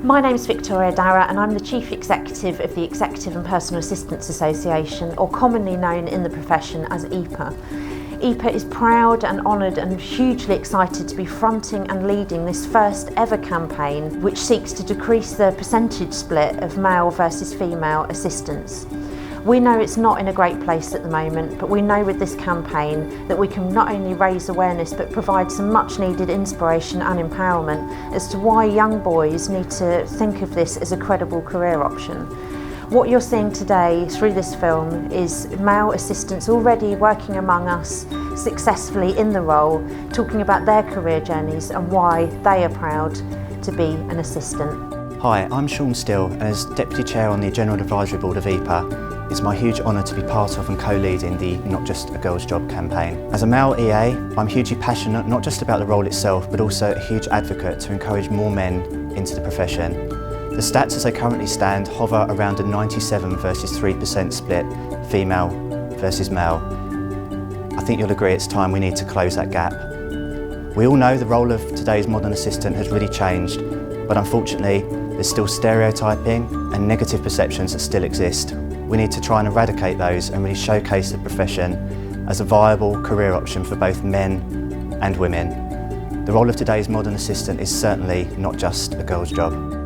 My name's Victoria Darragh and I'm the Chief Executive of the Executive and Personal Assistants Association, or commonly known in the profession as EPAA. EPAA is proud and honoured and hugely excited to be fronting and leading this first ever campaign which seeks to decrease the percentage split of male versus female assistants. We know it's not in a great place at the moment, but we know with this campaign that we can not only raise awareness but provide some much needed inspiration and empowerment as to why young boys need to think of this as a credible career option. What you're seeing today through this film is male assistants already working among us successfully in the role, talking about their career journeys and why they are proud to be an assistant. Hi, I'm Sean Still, and as Deputy Chair on the General Advisory Board of EPAA, it's my huge honour to be part of and co-leading the Not Just a Girl's Job campaign. As a male EA, I'm hugely passionate not just about the role itself, but also a huge advocate to encourage more men into the profession. The stats as they currently stand hover around a 97 versus 3% split, female versus male. I think you'll agree it's time we need to close that gap. We all know the role of today's modern assistant has really changed, but unfortunately there's still stereotyping and negative perceptions that still exist. We need to try and eradicate those and really showcase the profession as a viable career option for both men and women. The role of today's modern assistant is certainly not just a girl's job.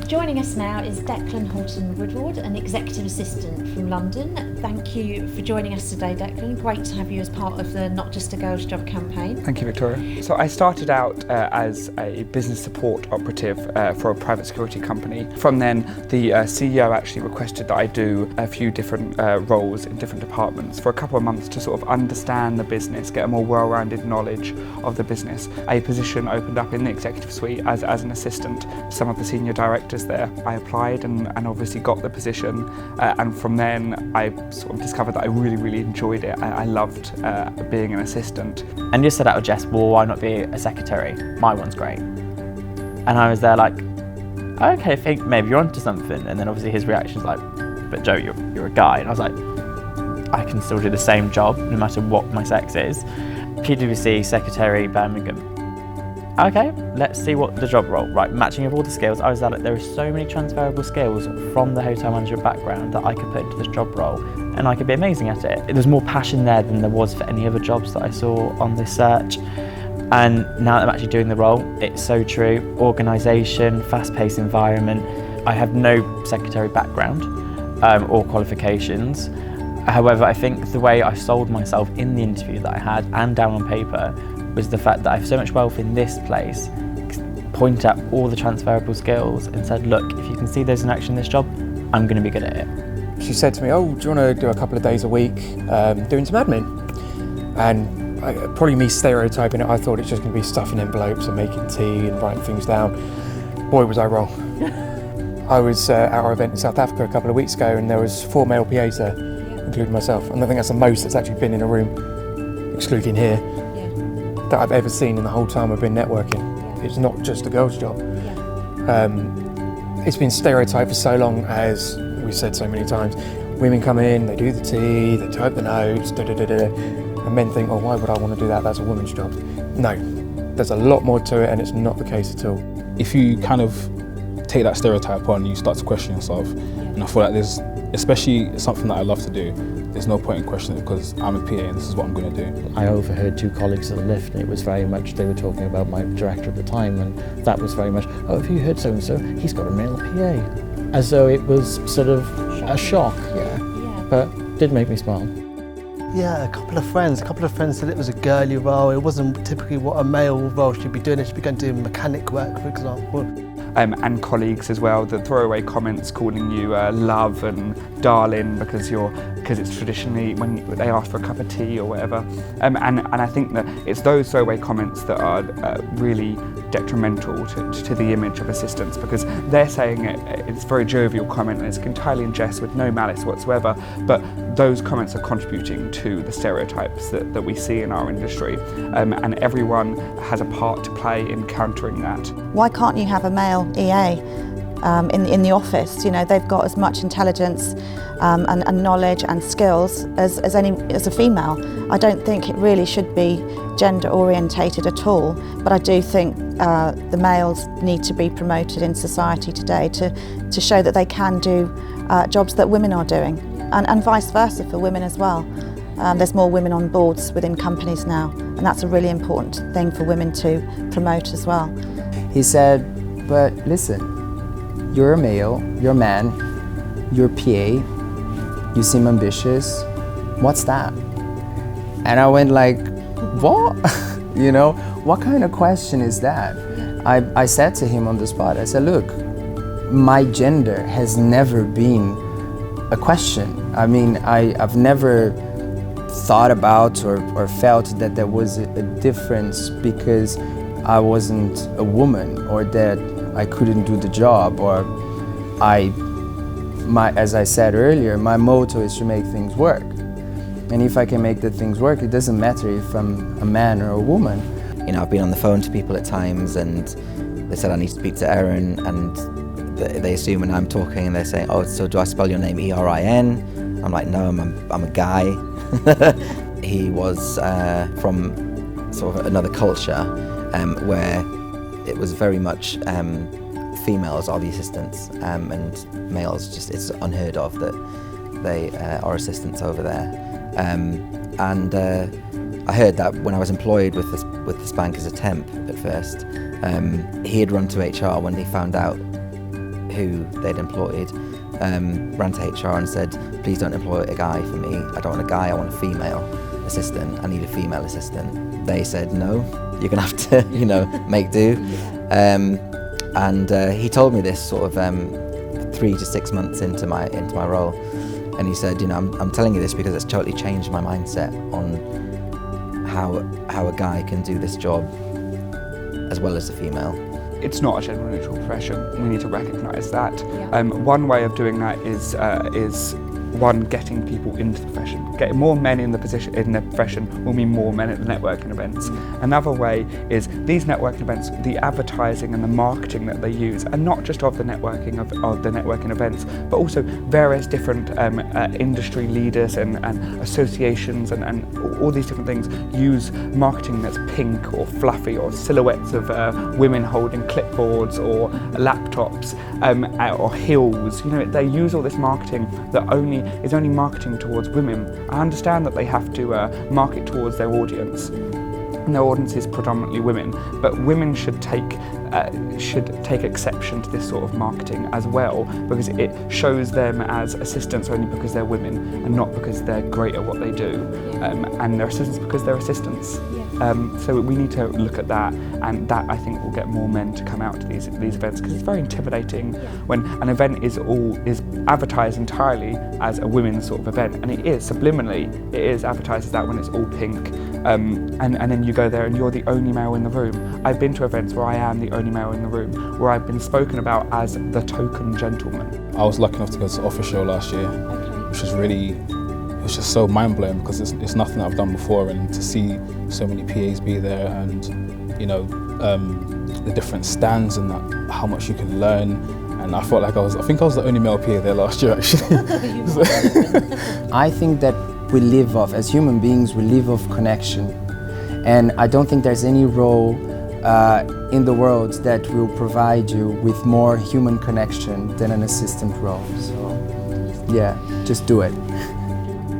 Joining us now is Declan Horton-Woodward, an Executive Assistant from London. Thank you for joining us today, Declan. Great to have you as part of the Not Just a Girl's Job campaign. Thank you, Victoria. So I started out as a business support operative for a private security company. From then, the CEO actually requested that I do a few different roles in different departments for a couple of months to sort of understand the business, get a more well-rounded knowledge of the business. A position opened up in the executive suite as an assistant to some of the senior directors there. I applied and obviously got the position, and from then I sort of discovered that I really enjoyed it. I loved being an assistant. And you said out of jest, well, why not be a secretary? My one's great. And I was there like, okay, I think maybe you're onto something. And then obviously his reaction's like, but Joe, you're a guy. And I was like, I can still do the same job no matter what my sex is. PwC secretary, Birmingham. Okay, let's see what the job role, right, matching of all the skills. I was like, there are so many transferable skills from the hotel management background that I could put into this job role and I could be amazing at it. There's more passion there than there was for any other jobs that I saw on this search. And now that I'm actually doing the role, it's so true. Organisation, fast-paced environment. I have no secretary background or qualifications. However, I think the way I sold myself in the interview that I had and down on paper was the fact that I have so much wealth in this place, pointed out all the transferable skills and said, look, if you can see those in action in this job, I'm going to be good at it. She said to me, oh, do you want to do a couple of days a week doing some admin? And probably me stereotyping it, I thought it's just going to be stuffing envelopes and making tea and writing things down. Boy, was I wrong. I was at our event in South Africa a couple of weeks ago and there was 4 male PAs there, including myself. And I think that's the most that's actually been in a room, excluding here, that I've ever seen in the whole time I've been networking. It's not just a girl's job. It's been stereotyped for so long, as we've said so many times. Women come in, they do the tea, they type the notes, and men think, oh, why would I want to do that? That's a woman's job. No, there's a lot more to it and it's not the case at all. If you kind of take that stereotype on, you start to question yourself. And I feel like there's, especially something that I love to do, there's no point in questioning it because I'm a PA and this is what I'm going to do. I overheard 2 colleagues at the lift and it was very much, they were talking about my director at the time and that was very much, oh, have you heard so-and-so? He's got a male PA. As though it was sort of a shock, but did make me smile. Yeah, a couple of friends said it was a girly role. It wasn't typically what a male role should be doing. It should be going to do mechanic work, for example. And colleagues as well, the throwaway comments calling you love and darling because it's traditionally when they ask for a cup of tea or whatever. And I think that it's those throwaway comments that are really detrimental to the image of assistants, because they're saying it's a very jovial comment and it's entirely in jest with no malice whatsoever, but those comments are contributing to the stereotypes that we see in our industry, and everyone has a part to play in countering that. Why can't you have a male EA? in the office. You know, they've got as much intelligence and knowledge and skills as a female. I don't think it really should be gender orientated at all, but I do think the males need to be promoted in society today to show that they can do jobs that women are doing, and vice versa for women as well. There's more women on boards within companies now, and that's a really important thing for women to promote as well. He said, but listen, you're a male, you're a man, you're a PA, you seem ambitious, what's that? And I went like, what? You know, what kind of question is that? I said to him on the spot, I said, look, my gender has never been a question. I mean, I've never thought about or felt that there was a difference because I wasn't a woman, or that I couldn't do the job, or as I said earlier, my motto is to make things work. And if I can make the things work, it doesn't matter if I'm a man or a woman. You know, I've been on the phone to people at times and they said I need to speak to Erin, and they assume when I'm talking and they're saying, oh, so do I spell your name E-R-I-N? I'm like, no, I'm a guy. He was from sort of another culture where it was very much females are the assistants and males just, it's unheard of that they are assistants over there. And I heard that when I was employed with this bank as a temp at first, he had run to HR when they found out who they'd employed, ran to HR and said, please don't employ a guy for me. I don't want a guy, I want a female assistant. I need a female assistant. They said, no, you're gonna have to, you know, make do. And he told me this sort of 3 to 6 months into my role. And he said, you know, I'm telling you this because it's totally changed my mindset on how a guy can do this job as well as a female. It's not a gender neutral profession. We need to recognise that. Yeah. One way of doing that is one, getting people into the profession. Getting more men in the profession will mean more men at the networking events. Another way is these networking events, the advertising and the marketing that they use, and not just of the networking of the networking events, but also various different industry leaders and associations and all these different things use marketing that's pink or fluffy, or silhouettes of women holding clipboards or laptops or hills. You know, they use all this marketing that is only marketing towards women. I understand that they have to market towards their audience, and their audience is predominantly women, but women should take exception to this sort of marketing as well, because it shows them as assistants only because they're women and not because they're great at what they do. And they're assistants because they're assistants. So we need to look at that, and that I think will get more men to come out to these events, because it's very intimidating when an event is advertised entirely as a women's sort of event, and it is subliminally, it is advertised as that when it's all pink, and then you go there and you're the only male in the room. I've been to events where I am the only male in the room, where I've been spoken about as the token gentleman. I was lucky enough to go to Office Show last year, which was really, it's just so mind-blowing because it's nothing that I've done before, and to see so many PAs be there, and you know, the different stands and that, how much you can learn. And I felt like I think I was the only male PA there last year actually. I think that we live off, as human beings, we live off connection. And I don't think there's any role in the world that will provide you with more human connection than an assistant role. So yeah, just do it.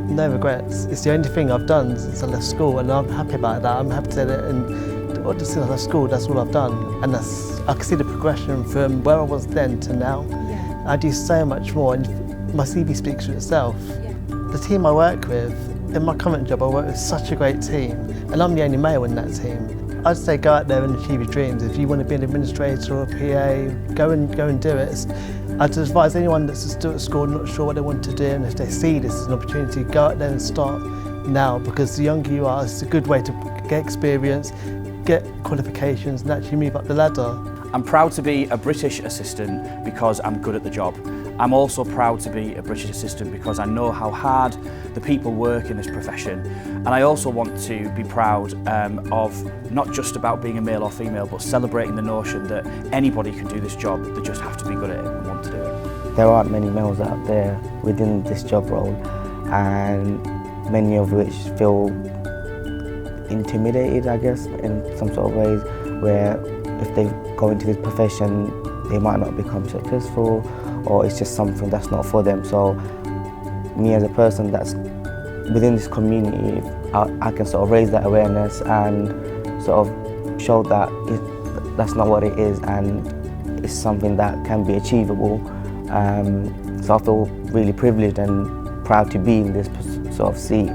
No regrets. It's the only thing I've done since I left school, and I'm happy about that. I'm happy to say that, and since I left school, that's all I've done. And I can see the progression from where I was then to now. Yeah. I do so much more, and my CV speaks for itself. Yeah. The team I work with, in my current job, I work with such a great team, and I'm the only male in that team. I'd say go out there and achieve your dreams. If you want to be an administrator or a PA, go and do it. I'd advise anyone that's still at school, not sure what they want to do, and if they see this as an opportunity, go out there and start now, because the younger you are, it's a good way to get experience, get qualifications, and actually move up the ladder. I'm proud to be a British assistant because I'm good at the job. I'm also proud to be a British assistant because I know how hard the people work in this profession, and I also want to be proud of not just about being a male or female, but celebrating the notion that anybody can do this job, they just have to be good at it and want to do it. There aren't many males out there within this job role, and many of which feel intimidated, I guess, in some sort of ways, where if they go into this profession, they might not become successful, or it's just something that's not for them. So me as a person that's within this community, I can sort of raise that awareness and sort of show that that's not what it is, and it's something that can be achievable. So I feel really privileged and proud to be in this sort of seat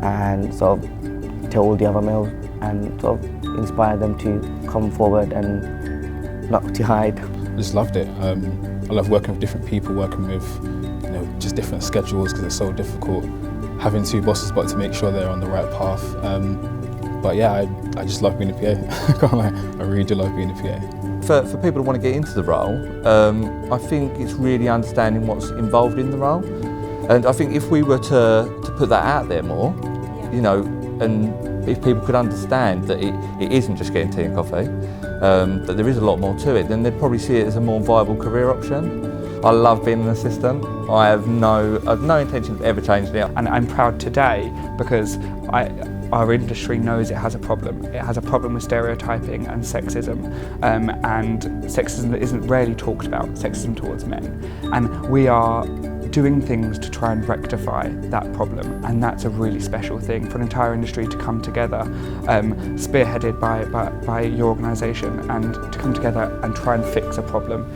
and sort of tell all the other males and sort of inspire them to come forward and not to hide. I just loved it. I love working with different people, working with just different schedules because it's so difficult. Having two bosses, but to make sure they're on the right path. But yeah, I just love being a PA. I can't lie, I really do love being a PA. For people who want to get into the role, I think it's really understanding what's involved in the role. And I think if we were to put that out there more, and if people could understand that it isn't just getting tea and coffee, that there is a lot more to it, then they'd probably see it as a more viable career option. I love being an assistant. I have no intention of ever changing it. And I'm proud today because our industry knows it has a problem. It has a problem with stereotyping and sexism isn't rarely talked about, sexism towards men. And we are doing things to try and rectify that problem, and that's a really special thing for an entire industry to come together, spearheaded by your organisation, and to come together and try and fix a problem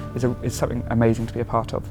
is something amazing to be a part of.